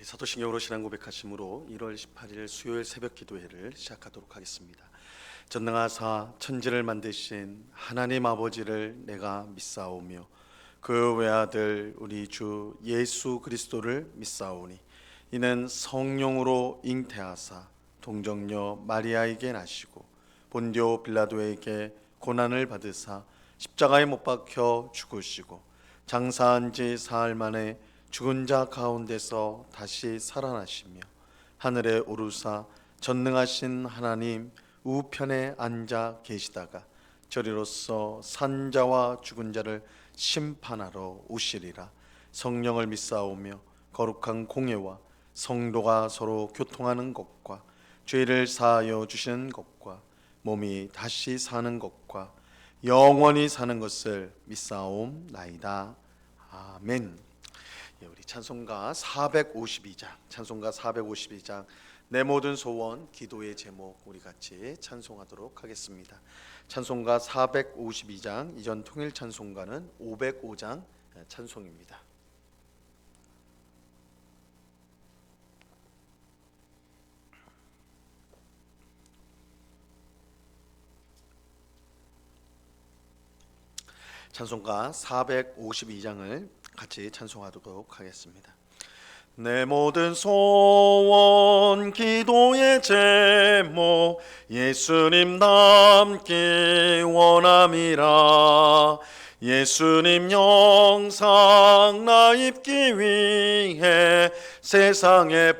우리 사도신경으로 신앙 고백하심으로 1월 18일 수요일 새벽 기도회를 시작하도록 하겠습니다. 전능하사 천지를 만드신 하나님 아버지를 내가 믿사오며 그 외아들 우리 주 예수 그리스도를 믿사오니 이는 성령으로 잉태하사 동정녀 마리아에게 나시고 본디오 빌라도에게 고난을 받으사 십자가에 못 박혀 죽으시고 장사한 지 사흘 만에 죽은 자 가운데서 다시 살아나시며 하늘에 오르사 전능하신 하나님 우편에 앉아 계시다가 저리로서 산자와 죽은 자를 심판하러 오시리라. 성령을 믿사오며 거룩한 공예와 성도가 서로 교통하는 것과 죄를 사하여 주시는 것과 몸이 다시 사는 것과 영원히 사는 것을 믿사옵나이다. 아멘. 우리 찬송가 452장 내 모든 소원 기도의 제목 우리 같이 찬송하도록 하겠습니다. 찬송가 452장 이전 통일 찬송가는 505장 찬송입니다. 찬송가 452장을 같이 찬송하도록 하겠습니다. 내 모든 소원 기도의 제목 예수님 닮기 원함이라. 예수님 영상 나 입기 위해 세상에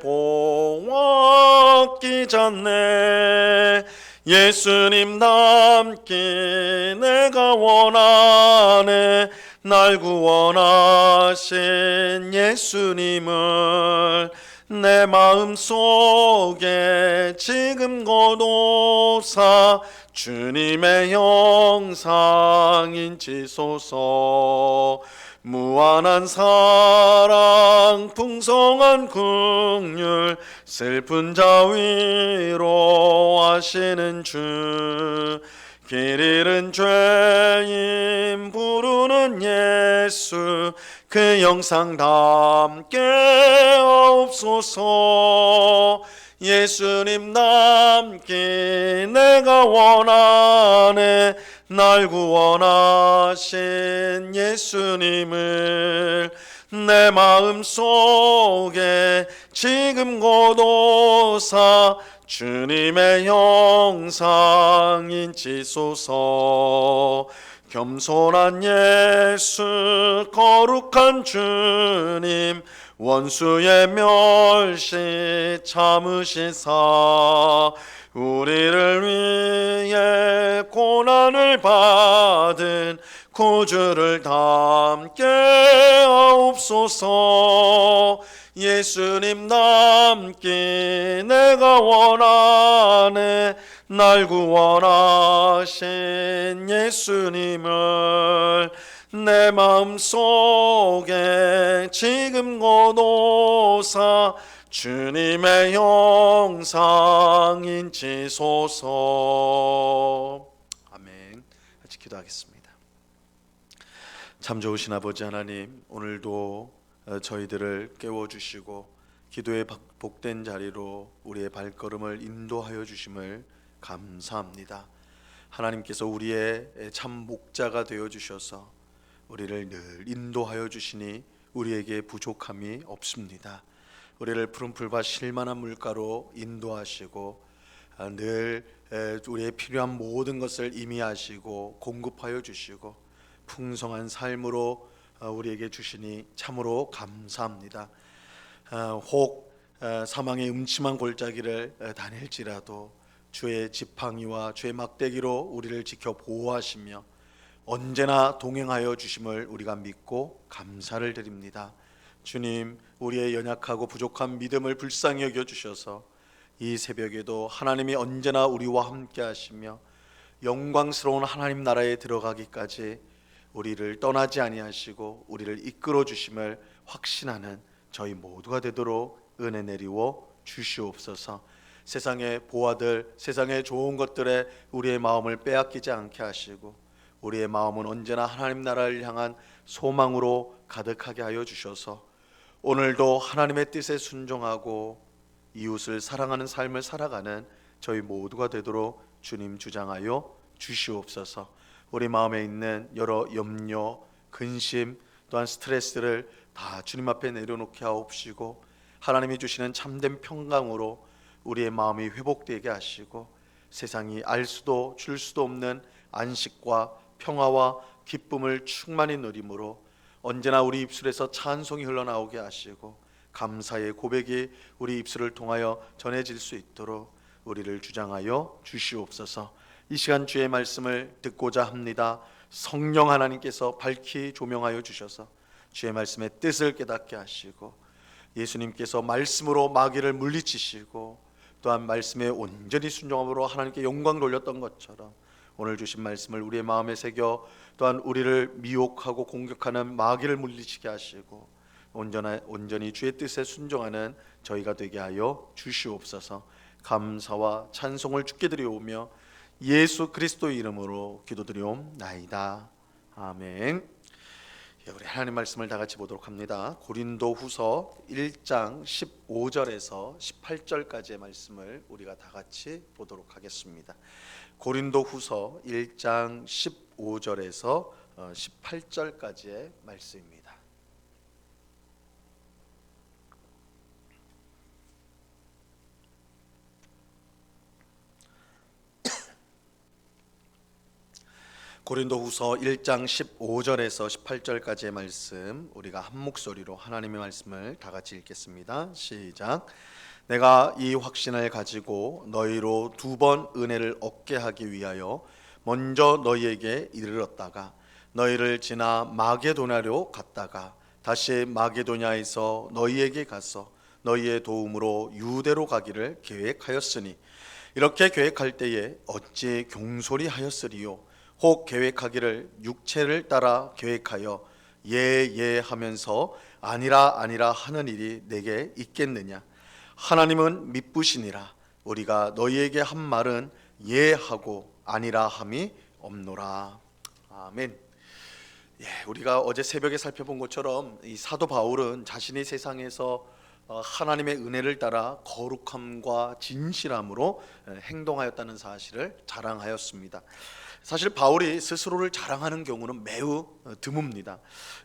보았기 전에 예수님 닮기 내가 원하네. 날 구원하신 예수님을 내 마음속에 지금 거두사 주님의 형상 인치소서. 무한한 사랑 풍성한 긍휼 슬픈 자 위로하시는 주. 길 잃은 죄인 부르는 예수 그 영상 담게 하옵소서. 예수님 닮기 내가 원하네. 날 구원하신 예수님을 내 마음속에 지금 거두사 주님의 형상 인치소서. 겸손한 예수 거룩한 주님 원수의 멸시 참으시사 우리를 위해 고난을 받은 구주를 닮게 하옵소서. 예수님 닮기 내가 원하네. 날 구원하신 예수님을 내 마음속에 지금 거두사 주님의 형상 인치소서. 아멘. 같이 기도하겠습니다. 참 좋으신 아버지 하나님, 오늘도 저희들을 깨워주시고 기도의 복된 자리로 우리의 발걸음을 인도하여 주심을 감사합니다. 하나님께서 우리의 참 목자가 되어 주셔서 우리를 늘 인도하여 주시니 우리에게 부족함이 없습니다. 우리를 푸른 풀밭 실만한 물가로 인도하시고 늘 우리의 필요한 모든 것을 임의하시고 공급하여 주시고 풍성한 삶으로 우리에게 주시니 참으로 감사합니다. 혹 사망의 음침한 골짜기를 다닐지라도 주의 지팡이와 주의 막대기로 우리를 지켜 보호하시며 언제나 동행하여 주심을 우리가 믿고 감사를 드립니다. 주님, 우리의 연약하고 부족한 믿음을 불쌍히 여겨 주셔서 이 새벽에도 하나님이 언제나 우리와 함께 하시며 영광스러운 하나님 나라에 들어가기까지 우리를 떠나지 아니하시고 우리를 이끌어 주심을 확신하는 저희 모두가 되도록 은혜 내리워 주시옵소서. 세상의 보화들, 세상의 좋은 것들에 우리의 마음을 빼앗기지 않게 하시고 우리의 마음은 언제나 하나님 나라를 향한 소망으로 가득하게 하여 주셔서 오늘도 하나님의 뜻에 순종하고 이웃을 사랑하는 삶을 살아가는 저희 모두가 되도록 주님 주장하여 주시옵소서. 우리 마음에 있는 여러 염려, 근심, 또한 스트레스를 다 주님 앞에 내려놓게 하옵시고 하나님이 주시는 참된 평강으로 우리의 마음이 회복되게 하시고 세상이 알 수도 줄 수도 없는 안식과 평화와 기쁨을 충만히 누림으로 언제나 우리 입술에서 찬송이 흘러나오게 하시고 감사의 고백이 우리 입술을 통하여 전해질 수 있도록 우리를 주장하여 주시옵소서. 이 시간 주의 말씀을 듣고자 합니다. 성령 하나님께서 밝히 조명하여 주셔서 주의 말씀의 뜻을 깨닫게 하시고 예수님께서 말씀으로 마귀를 물리치시고 또한 말씀에 온전히 순종함으로 하나님께 영광 돌렸던 것처럼 오늘 주신 말씀을 우리의 마음에 새겨 또한 우리를 미혹하고 공격하는 마귀를 물리치게 하시고 온전히 주의 뜻에 순종하는 저희가 되게 하여 주시옵소서. 감사와 찬송을 주께 드리오며 예수 그리스도의 이름으로 기도드리옵나이다. 아멘. 우리 하나님 말씀을 다 같이 보도록 합니다. 고린도후서 1장 15절에서 18절까지의 말씀을 우리가 다 같이 보도록 하겠습니다. 고린도후서 1장 15절에서 18절까지의 말씀입니다. 고린도후서 1장 15절에서 18절까지의 말씀 우리가 한 목소리로 하나님의 말씀을 다 같이 읽겠습니다. 시작. 내가 이 확신을 가지고 너희로 두 번 은혜를 얻게 하기 위하여 먼저 너희에게 이르렀다가 너희를 지나 마게도냐로 갔다가 다시 마게도냐에서 너희에게 가서 너희의 도움으로 유대로 가기를 계획하였으니 이렇게 계획할 때에 어찌 경솔이하였으리요. 혹 계획하기를 육체를 따라 계획하여 예 하면서 아니라 하는 일이 내게 있겠느냐. 하나님은 미쁘시니라. 우리가 너희에게 한 말은 예 하고 아니라 함이 없노라. 아멘. 우리가 어제 새벽에 살펴본 것처럼 이 사도 바울은 자신이 세상에서 하나님의 은혜를 따라 거룩함과 진실함으로 행동하였다는 사실을 자랑하였습니다. 사실 바울이 스스로를 자랑하는 경우는 매우 드뭅니다.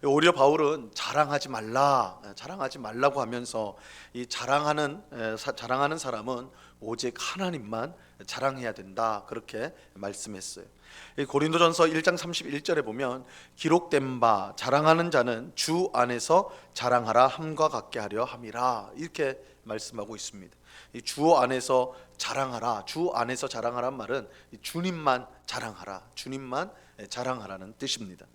오히려 바울은 자랑하지 말라고 하면서 이 자랑하는 사람은 오직 하나님만 자랑해야 된다, 그렇게 말씀했어요. 고린도전서 1장 31절에 보면 기록된 바 자랑하는 자는 주 안에서 자랑하라 함과 같게 하려 함이라, 이렇게 말씀하고 있습니다. 이 주 안에서 자랑하라, 주 안에서 자랑하라는 말은 주님만 자랑하라는 뜻입니다.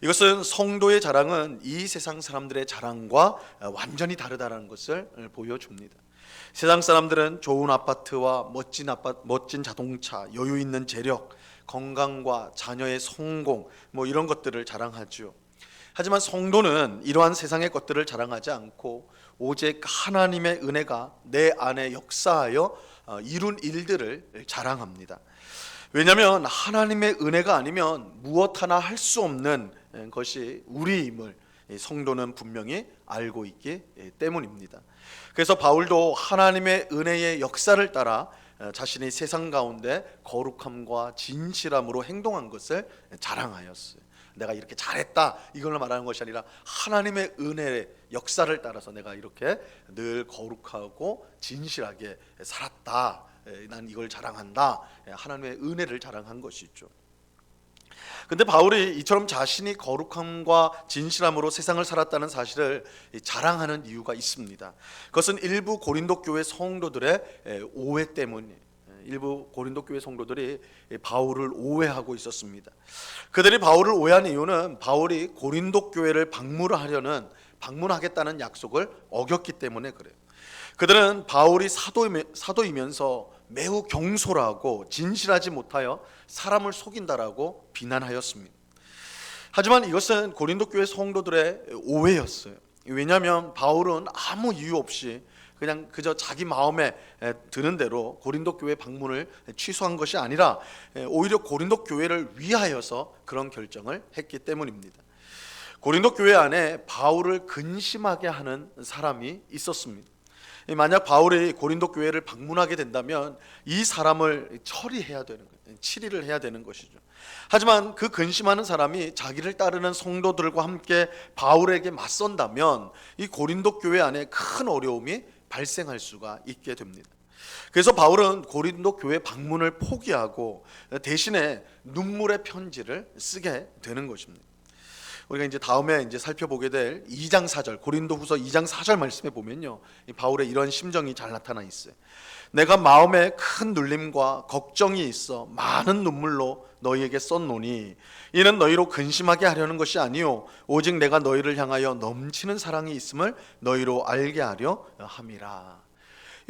이것은 성도의 자랑은 이 세상 사람들의 자랑과 완전히 다르다는 것을 보여줍니다. 세상 사람들은 좋은 아파트와 멋진 자동차, 여유 있는 재력, 건강과 자녀의 성공, 이런 것들을 자랑하죠. 하지만 성도는 이러한 세상의 것들을 자랑하지 않고 오직 하나님의 은혜가 내 안에 역사하여 이룬 일들을 자랑합니다. 왜냐하면 하나님의 은혜가 아니면 무엇 하나 할 수 없는 것이 우리임을 성도는 분명히 알고 있기 때문입니다. 그래서 바울도 하나님의 은혜의 역사를 따라 자신이 세상 가운데 거룩함과 진실함으로 행동한 것을 자랑하였어요. 내가 이렇게 잘했다, 이걸 말하는 것이 아니라 하나님의 은혜의 역사를 따라서 내가 이렇게 늘 거룩하고 진실하게 살았다, 난 이걸 자랑한다, 하나님의 은혜를 자랑한 것이죠. 근데 바울이 이처럼 자신이 거룩함과 진실함으로 세상을 살았다는 사실을 자랑하는 이유가 있습니다. 그것은 일부 고린도 교회 성도들의 오해 때문이에요. 일부 고린도 교회 성도들이 바울을 오해하고 있었습니다. 그들이 바울을 오해한 이유는 바울이 고린도 교회를 방문하겠다는 약속을 어겼기 때문에 그래요. 그들은 바울이 사도이면서 매우 경솔하고 진실하지 못하여 사람을 속인다라고 비난하였습니다. 하지만 이것은 고린도 교회 성도들의 오해였어요. 왜냐하면 바울은 아무 이유 없이 그저 자기 마음에 드는 대로 고린도 교회 방문을 취소한 것이 아니라 오히려 고린도 교회를 위하여서 그런 결정을 했기 때문입니다. 고린도 교회 안에 바울을 근심하게 하는 사람이 있었습니다. 만약 바울이 고린도 교회를 방문하게 된다면 이 사람을 처리해야 되는 거예요. 치리를 해야 되는 것이죠. 하지만 그 근심하는 사람이 자기를 따르는 성도들과 함께 바울에게 맞선다면 이 고린도 교회 안에 큰 어려움이 발생할 수가 있게 됩니다. 그래서 바울은 고린도 교회 방문을 포기하고 대신에 눈물의 편지를 쓰게 되는 것입니다. 우리가 이제 다음에 살펴보게 될 2장 4절, 고린도후서 2장 4절 말씀에 보면요, 이 바울의 이런 심정이 잘 나타나 있어요. 내가 마음에 큰 눌림과 걱정이 있어 많은 눈물로 너희에게 썼노니 이는 너희로 근심하게 하려는 것이 아니요 오직 내가 너희를 향하여 넘치는 사랑이 있음을 너희로 알게 하려 함이라.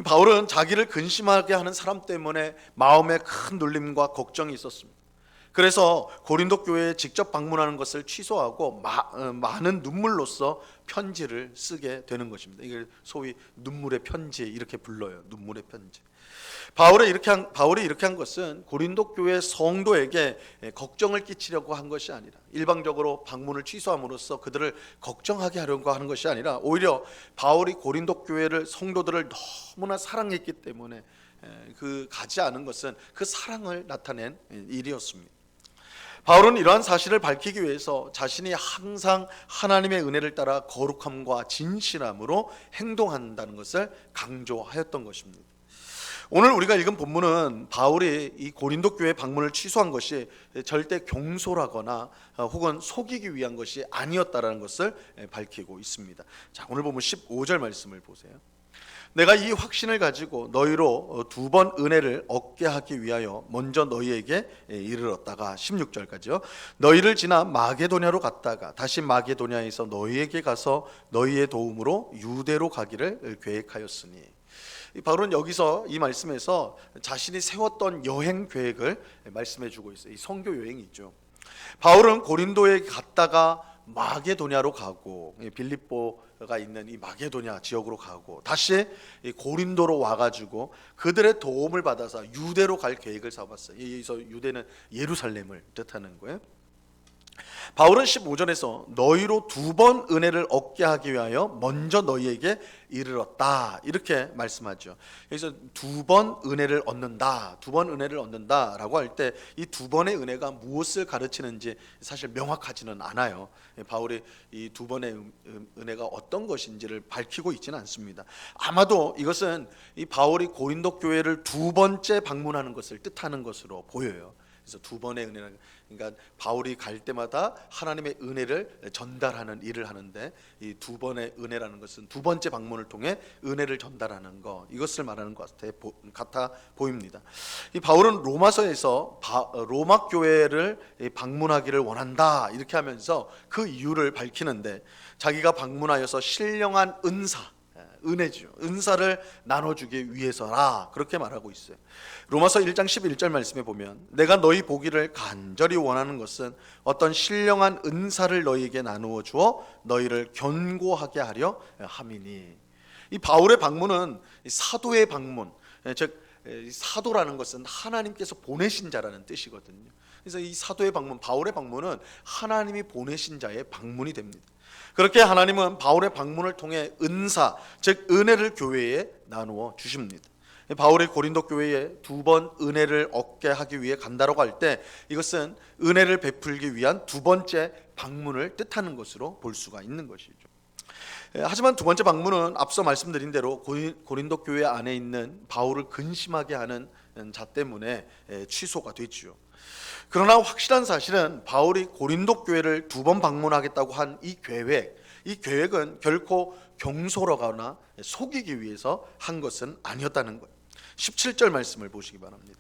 이 바울은 자기를 근심하게 하는 사람 때문에 마음에 큰 눌림과 걱정이 있었습니다. 그래서 고린도 교회에 직접 방문하는 것을 취소하고 많은 눈물로써 편지를 쓰게 되는 것입니다. 이걸 소위 눈물의 편지 이렇게 불러요. 눈물의 편지. 바울이 이렇게 한 것은 고린도 교회 성도에게 걱정을 끼치려고 한 것이 아니라, 일방적으로 방문을 취소함으로써 그들을 걱정하게 하려고 하는 것이 아니라, 오히려 바울이 고린도 교회를 성도들을 너무나 사랑했기 때문에 그 가지 않은 것은 그 사랑을 나타낸 일이었습니다. 바울은 이러한 사실을 밝히기 위해서 자신이 항상 하나님의 은혜를 따라 거룩함과 진실함으로 행동한다는 것을 강조하였던 것입니다. 오늘 우리가 읽은 본문은 바울이 이 고린도 교회 방문을 취소한 것이 절대 경솔하거나 혹은 속이기 위한 것이 아니었다라는 것을 밝히고 있습니다. 자, 오늘 본문 15절 말씀을 보세요. 내가 이 확신을 가지고 너희로 2번 은혜를 얻게 하기 위하여 먼저 너희에게 이르렀다가 16절까지요. 너희를 지나 마게도냐로 갔다가 다시 마게도냐에서 너희에게 가서 너희의 도움으로 유대로 가기를 계획하였으니. 바울은 여기서 이 말씀에서 자신이 세웠던 여행 계획을 말씀해 주고 있어요. 이 선교 여행이 있죠. 바울은 고린도에 갔다가 마게도냐로 가고 빌립보가 있는 이 마게도냐 지역으로 가고 다시 고린도로 와가지고 그들의 도움을 받아서 유대로 갈 계획을 세웠어요. 여기서 유대는 예루살렘을 뜻하는 거예요. 바울은 15절에서 너희로 2번 은혜를 얻게 하기 위하여 먼저 너희에게 이르렀다 이렇게 말씀하죠. 그래서 2번 은혜를 얻는다, 2번 은혜를 얻는다라고 할 때 이 2번의 은혜가 무엇을 가르치는지 사실 명확하지는 않아요. 바울이 이 2번의 은혜가 어떤 것인지를 밝히고 있지는 않습니다. 아마도 이것은 이 바울이 고린도 교회를 2번째 방문하는 것을 뜻하는 것으로 보여요. 그래서 2번의 은혜는, 그러니까 바울이 갈 때마다 하나님의 은혜를 전달하는 일을 하는데 이 2번의 은혜라는 것은 2번째 방문을 통해 은혜를 전달하는 것, 이것을 말하는 것 같아 보입니다. 이 바울은 로마서에서 로마 교회를 방문하기를 원한다 이렇게 하면서 그 이유를 밝히는데, 자기가 방문하여서 신령한 은혜죠. 은사를 나눠주기 위해서라 그렇게 말하고 있어요. 로마서 1장 11절 말씀에 보면 내가 너희 보기를 간절히 원하는 것은 어떤 신령한 은사를 너희에게 나누어 주어 너희를 견고하게 하려 함이니. 이 바울의 방문은 사도의 방문, 즉 사도라는 것은 하나님께서 보내신 자라는 뜻이거든요. 그래서 이 사도의 방문, 바울의 방문은 하나님이 보내신 자의 방문이 됩니다. 그렇게 하나님은 바울의 방문을 통해 은사, 즉 은혜를 교회에 나누어 주십니다. 바울이 고린도 교회에 2번 은혜를 얻게 하기 위해 간다라고 할 때 이것은 은혜를 베풀기 위한 2번째 방문을 뜻하는 것으로 볼 수가 있는 것이죠. 하지만 2번째 방문은 앞서 말씀드린 대로 고린도 교회 안에 있는 바울을 근심하게 하는 자 때문에 취소가 됐죠. 그러나 확실한 사실은 바울이 고린도 교회를 2번 방문하겠다고 한 이 계획은 결코 경솔하거나 속이기 위해서 한 것은 아니었다는 거예요. 17절 말씀을 보시기 바랍니다.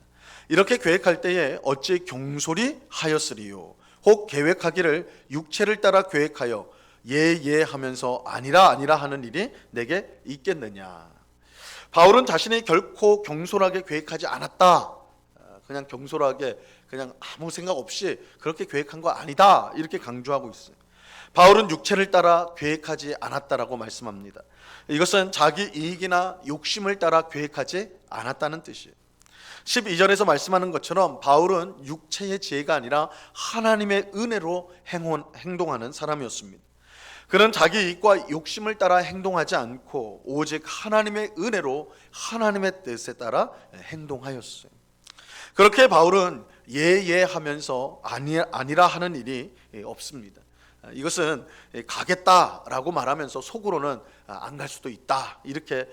이렇게 계획할 때에 어찌 경솔히 하였으리요? 혹 계획하기를 육체를 따라 계획하여 예 하면서 아니라 하는 일이 내게 있겠느냐? 바울은 자신이 결코 경솔하게 계획하지 않았다. 그냥 경솔하게 그냥 아무 생각 없이 그렇게 계획한 거 아니다 이렇게 강조하고 있어요. 바울은 육체를 따라 계획하지 않았다라고 말씀합니다. 이것은 자기 이익이나 욕심을 따라 계획하지 않았다는 뜻이에요. 12절에서 말씀하는 것처럼 바울은 육체의 지혜가 아니라 하나님의 은혜로 행동하는 사람이었습니다. 그는 자기 이익과 욕심을 따라 행동하지 않고 오직 하나님의 은혜로 하나님의 뜻에 따라 행동하였어요. 그렇게 바울은 예하면서 아니라 하는 일이 없습니다. 이것은 가겠다라고 말하면서 속으로는 안 갈 수도 있다 이렇게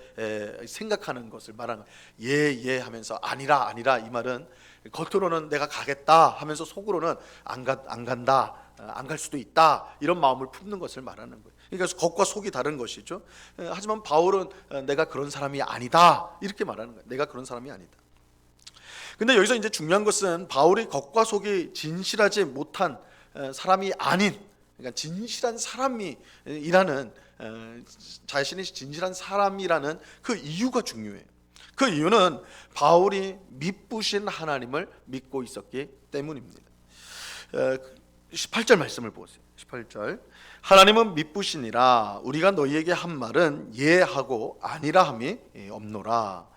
생각하는 것을 말하는 거예요. 하면서 아니라 이 말은 겉으로는 내가 가겠다 하면서 속으로는 안 간다, 안 갈 수도 있다 이런 마음을 품는 것을 말하는 거예요. 그러니까 겉과 속이 다른 것이죠. 하지만 바울은 내가 그런 사람이 아니다 이렇게 말하는 거예요. 내가 그런 사람이 아니다. 근데 여기서 이제 중요한 것은 바울이 겉과 속이 진실하지 못한 사람이 아닌, 그러니까 진실한 사람이라는, 자신이 진실한 사람이라는 그 이유가 중요해요. 그 이유는 바울이 미쁘신 하나님을 믿고 있었기 때문입니다. 18절 말씀을 보세요. 18절 하나님은 미쁘시니라 우리가 너희에게 한 말은 예하고 아니라 함이 없노라.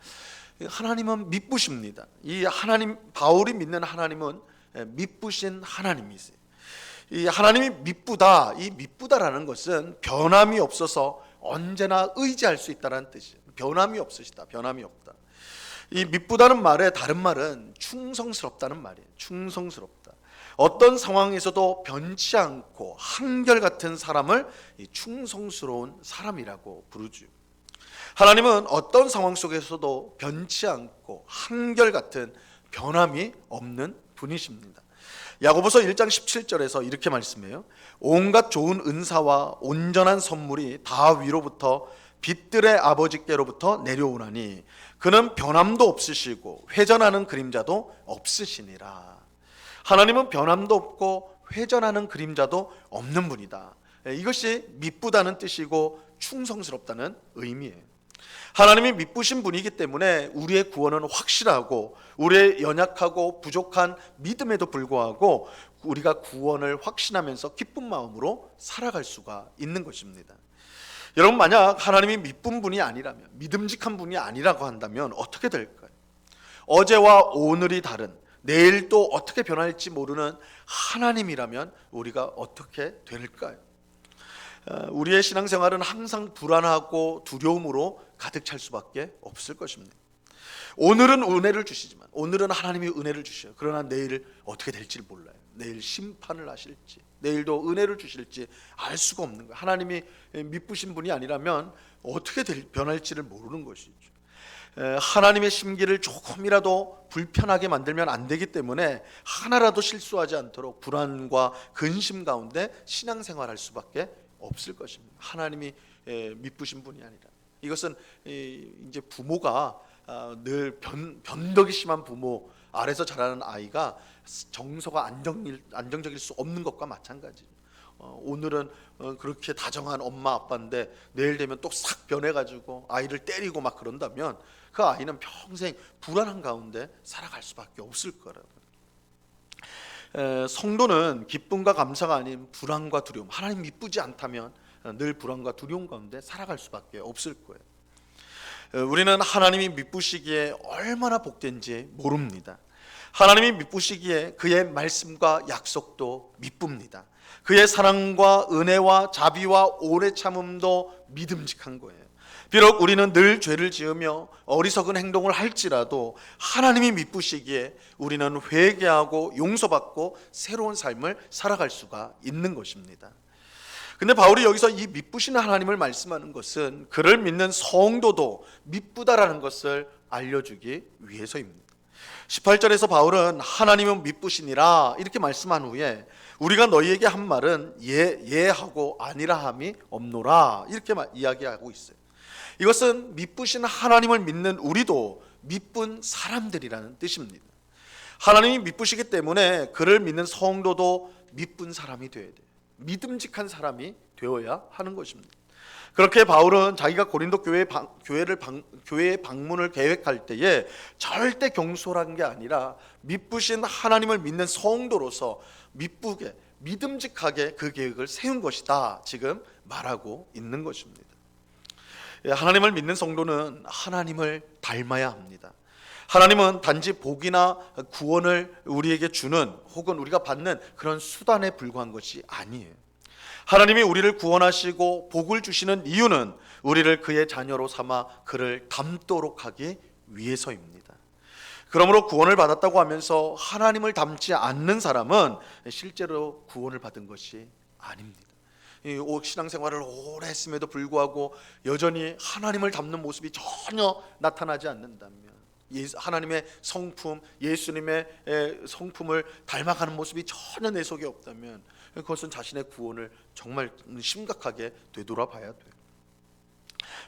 하나님은 미쁘십니다. 이 하나님, 바울이 믿는 하나님은 미쁘신 하나님이세요. 이 하나님이 미쁘다, 이 미쁘다라는 것은 변함이 없어서 언제나 의지할 수 있다는 뜻이에요. 변함이 없으시다, 변함이 없다. 이 미쁘다는 말의 다른 말은 충성스럽다는 말이에요. 충성스럽다. 어떤 상황에서도 변치 않고 한결같은 사람을 충성스러운 사람이라고 부르죠. 하나님은 어떤 상황 속에서도 변치 않고 한결같은 변함이 없는 분이십니다. 야고보서 1장 17절에서 이렇게 말씀해요. 온갖 좋은 은사와 온전한 선물이 다 위로부터 빛들의 아버지께로부터 내려오나니 그는 변함도 없으시고 회전하는 그림자도 없으시니라. 하나님은 변함도 없고 회전하는 그림자도 없는 분이다. 이것이 미쁘다는 뜻이고 충성스럽다는 의미예요. 하나님이 미쁘신 분이기 때문에 우리의 구원은 확실하고 우리의 연약하고 부족한 믿음에도 불구하고 우리가 구원을 확신하면서 기쁜 마음으로 살아갈 수가 있는 것입니다. 여러분, 만약 하나님이 미쁜 분이 아니라면, 믿음직한 분이 아니라고 한다면 어떻게 될까요? 어제와 오늘이 다른, 내일 또 어떻게 변할지 모르는 하나님이라면 우리가 어떻게 될까요? 우리의 신앙생활은 항상 불안하고 두려움으로 가득 찰 수밖에 없을 것입니다. 오늘은 은혜를 주시지만, 오늘은 하나님이 은혜를 주셔요. 그러나 내일 어떻게 될지 몰라요. 내일 심판을 하실지, 내일도 은혜를 주실지 알 수가 없는 거예요. 하나님이 미쁘신 분이 아니라면 어떻게 변할지를 모르는 것이죠. 하나님의 심기를 조금이라도 불편하게 만들면 안 되기 때문에 하나라도 실수하지 않도록 불안과 근심 가운데 신앙생활할 수밖에 없을 것입니다. 하나님이 미쁘신 분이 아니라. 이것은 이제 부모가 늘 변덕이 심한 부모 아래서 자라는 아이가 정서가 안정적일 수 없는 것과 마찬가지죠. 오늘은 그렇게 다정한 엄마 아빠인데 내일 되면 또 싹 변해가지고 아이를 때리고 막 그런다면 그 아이는 평생 불안한 가운데 살아갈 수밖에 없을 거라고요. 성도는 기쁨과 감사가 아닌 불안과 두려움, 하나님 미쁘지 않다면 늘 불안과 두려움 가운데 살아갈 수밖에 없을 거예요. 우리는 하나님이 미쁘시기에 얼마나 복된지 모릅니다. 하나님이 미쁘시기에 그의 말씀과 약속도 미쁩니다. 그의 사랑과 은혜와 자비와 오래 참음도 믿음직한 거예요. 비록 우리는 늘 죄를 지으며 어리석은 행동을 할지라도 하나님이 미쁘시기에 우리는 회개하고 용서받고 새로운 삶을 살아갈 수가 있는 것입니다. 근데 바울이 여기서 이 미쁘신 하나님을 말씀하는 것은 그를 믿는 성도도 미쁘다라는 것을 알려주기 위해서입니다. 18절에서 바울은 하나님은 미쁘시니라 이렇게 말씀한 후에 우리가 너희에게 한 말은 예하고 아니라 함이 없노라 이렇게 이야기하고 있어요. 이것은 미쁘신 하나님을 믿는 우리도 미쁜 사람들이라는 뜻입니다. 하나님이 미쁘시기 때문에 그를 믿는 성도도 미쁜 사람이 되어야 돼요. 믿음직한 사람이 되어야 하는 것입니다. 그렇게 바울은 자기가 고린도 교회의 방문을 계획할 때에 절대 경솔한 게 아니라 미쁘신 하나님을 믿는 성도로서 미쁘게 믿음직하게 그 계획을 세운 것이다 지금 말하고 있는 것입니다. 하나님을 믿는 성도는 하나님을 닮아야 합니다. 하나님은 단지 복이나 구원을 우리에게 주는 혹은 우리가 받는 그런 수단에 불과한 것이 아니에요. 하나님이 우리를 구원하시고 복을 주시는 이유는 우리를 그의 자녀로 삼아 그를 닮도록 하기 위해서입니다. 그러므로 구원을 받았다고 하면서 하나님을 닮지 않는 사람은 실제로 구원을 받은 것이 아닙니다. 신앙생활을 오래 했음에도 불구하고 여전히 하나님을 닮는 모습이 전혀 나타나지 않는다면, 하나님의 성품, 예수님의 성품을 닮아가는 모습이 전혀 내 속에 없다면 그것은 자신의 구원을 정말 심각하게 되돌아봐야 돼요.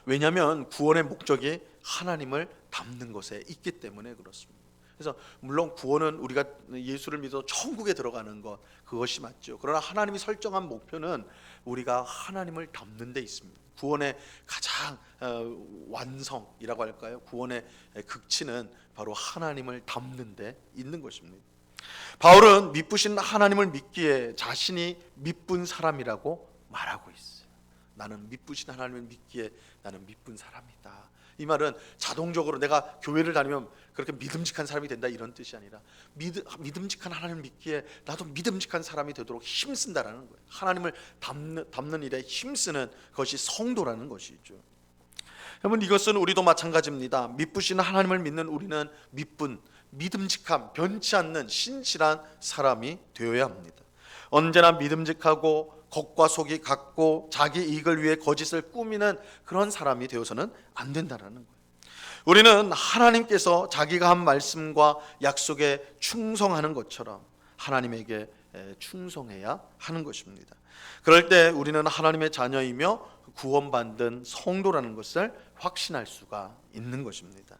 왜냐하면 구원의 목적이 하나님을 닮는 것에 있기 때문에 그렇습니다. 그래서 물론 구원은 우리가 예수를 믿어 천국에 들어가는 것, 그것이 맞죠. 그러나 하나님이 설정한 목표는 우리가 하나님을 닮는 데 있습니다. 구원의 가장 완성이라고 할까요? 구원의 극치는 바로 하나님을 닮는 데 있는 것입니다. 바울은 미쁘신 하나님을 믿기에 자신이 미쁜 사람이라고 말하고 있어요. 나는 미쁘신 하나님을 믿기에 나는 미쁜 사람이다. 이 말은 자동적으로 내가 교회를 다니면 그렇게 믿음직한 사람이 된다 이런 뜻이 아니라 믿음직한 하나님을 믿기에 나도 믿음직한 사람이 되도록 힘쓴다라는 거예요. 하나님을 닮는 일에 힘쓰는 것이 성도라는 것이죠. 여러분, 이것은 우리도 마찬가지입니다. 미쁘신 하나님을 믿는 우리는 미쁜, 믿음직함, 변치 않는 신실한 사람이 되어야 합니다. 언제나 믿음직하고 겉과 속이 같고 자기 이익을 위해 거짓을 꾸미는 그런 사람이 되어서는 안 된다는 거예요. 우리는 하나님께서 자기가 한 말씀과 약속에 충성하는 것처럼 하나님에게 충성해야 하는 것입니다. 그럴 때 우리는 하나님의 자녀이며 구원받은 성도라는 것을 확신할 수가 있는 것입니다.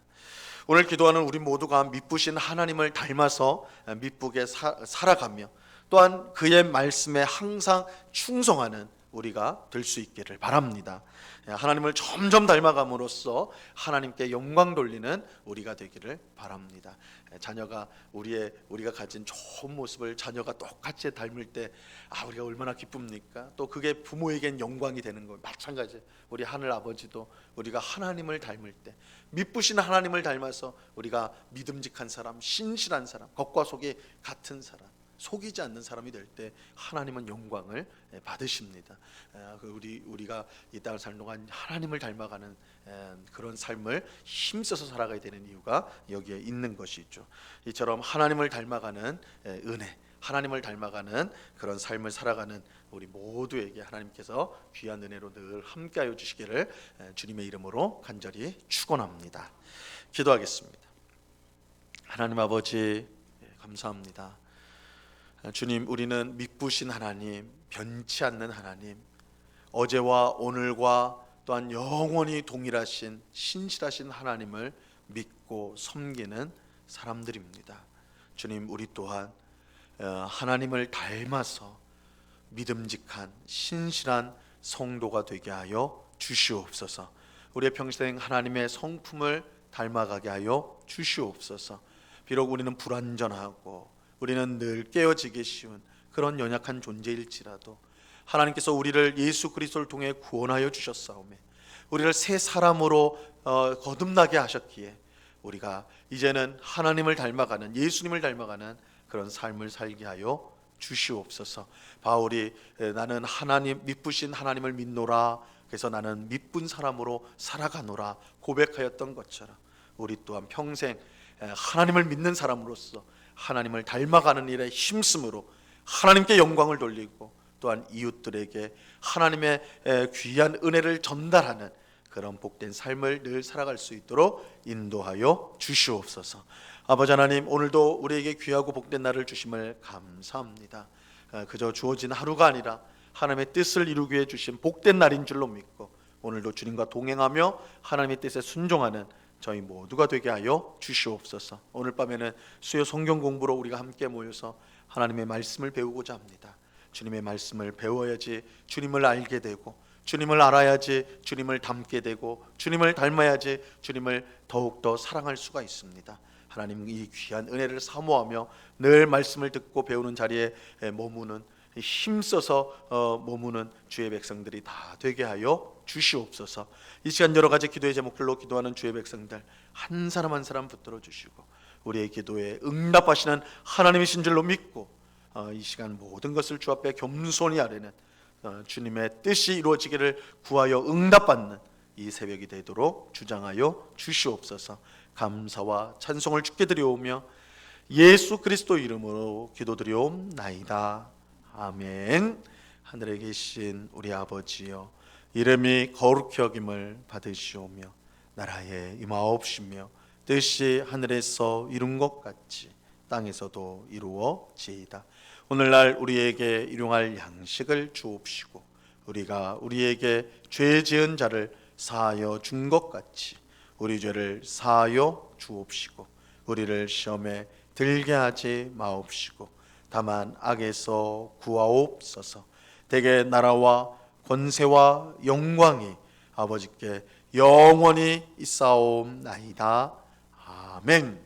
오늘 기도하는 우리 모두가 미쁘신 하나님을 닮아서 미쁘게 살아가며 또한 그의 말씀에 항상 충성하는 우리가 될 수 있기를 바랍니다. 하나님을 점점 닮아감으로써 하나님께 영광 돌리는 우리가 되기를 바랍니다. 자녀가 우리가 가진 좋은 모습을 자녀가 똑같이 닮을 때 우리가 얼마나 기쁩니까? 또 그게 부모에겐 영광이 되는 거 마찬가지. 우리 하늘 아버지도 우리가 하나님을 닮을 때 미쁘신 하나님을 닮아서 우리가 믿음직한 사람, 신실한 사람, 겉과 속이 같은 사람, 속이지 않는 사람이 될 때 하나님은 영광을 받으십니다. 우리가 이 땅을 사는 동안 하나님을 닮아가는 그런 삶을 힘써서 살아가야 되는 이유가 여기에 있는 것이죠. 이처럼 하나님을 닮아가는 은혜, 하나님을 닮아가는 그런 삶을 살아가는 우리 모두에게 하나님께서 귀한 은혜로 늘 함께하여 주시기를 주님의 이름으로 간절히 축원합니다. 기도하겠습니다. 하나님 아버지, 감사합니다. 주님, 우리는 미쁘신 하나님, 변치 않는 하나님, 어제와 오늘과 또한 영원히 동일하신 신실하신 하나님을 믿고 섬기는 사람들입니다. 주님, 우리 또한 하나님을 닮아서 믿음직한 신실한 성도가 되게 하여 주시옵소서. 우리의 평생 하나님의 성품을 닮아가게 하여 주시옵소서. 비록 우리는 불완전하고 우리는 늘 깨어지기 쉬운 그런 연약한 존재일지라도 하나님께서 우리를 예수 그리스도를 통해 구원하여 주셨사오매 우리를 새 사람으로 거듭나게 하셨기에 우리가 이제는 하나님을 닮아가는, 예수님을 닮아가는 그런 삶을 살게 하여 주시옵소서. 바울이 나는 하나님, 미쁘신 하나님을 믿노라, 그래서 나는 미쁜 사람으로 살아가노라 고백하였던 것처럼 우리 또한 평생 하나님을 믿는 사람으로서 하나님을 닮아가는 일에 힘쓰므로 하나님께 영광을 돌리고 또한 이웃들에게 하나님의 귀한 은혜를 전달하는 그런 복된 삶을 늘 살아갈 수 있도록 인도하여 주시옵소서. 아버지 하나님, 오늘도 우리에게 귀하고 복된 날을 주심을 감사합니다. 그저 주어진 하루가 아니라 하나님의 뜻을 이루기 위해 주신 복된 날인 줄로 믿고 오늘도 주님과 동행하며 하나님의 뜻에 순종하는 저희 모두가 되게 하여 주시옵소서. 오늘 밤에는 수요 성경 공부로 우리가 함께 모여서 하나님의 말씀을 배우고자 합니다. 주님의 말씀을 배워야지 주님을 알게 되고, 주님을 알아야지 주님을 닮게 되고, 주님을 닮아야지 주님을 더욱더 사랑할 수가 있습니다. 하나님, 이 귀한 은혜를 사모하며 늘 말씀을 듣고 배우는 자리에 머무는, 힘써서 머무는 주의 백성들이 다 되게 하여 주시옵소서. 이 시간 여러 가지 기도의 제목들로 기도하는 주의 백성들 한 사람 한 사람 붙들어 주시고 우리의 기도에 응답하시는 하나님이신 줄로 믿고 이 시간 모든 것을 주 앞에 겸손히 아뢰는 주님의 뜻이 이루어지기를 구하여 응답받는 이 새벽이 되도록 주장하여 주시옵소서. 감사와 찬송을 주께 드려오며 예수 그리스도 이름으로 기도드리옵나이다. 아멘. 하늘에 계신 우리 아버지여, 이름이 거룩히 여김을 받으시오며 나라에 임하옵시며 뜻이 하늘에서 이룬 것 같이 땅에서도 이루어지이다. 오늘날 우리에게 일용할 양식을 주옵시고 우리가 우리에게 죄 지은 자를 사하여 준 것 같이 우리 죄를 사하여 주옵시고 우리를 시험에 들게 하지 마옵시고 다만 악에서 구하옵소서. 대개 나라와 권세와 영광이 아버지께 영원히 있사옵나이다. 아멘.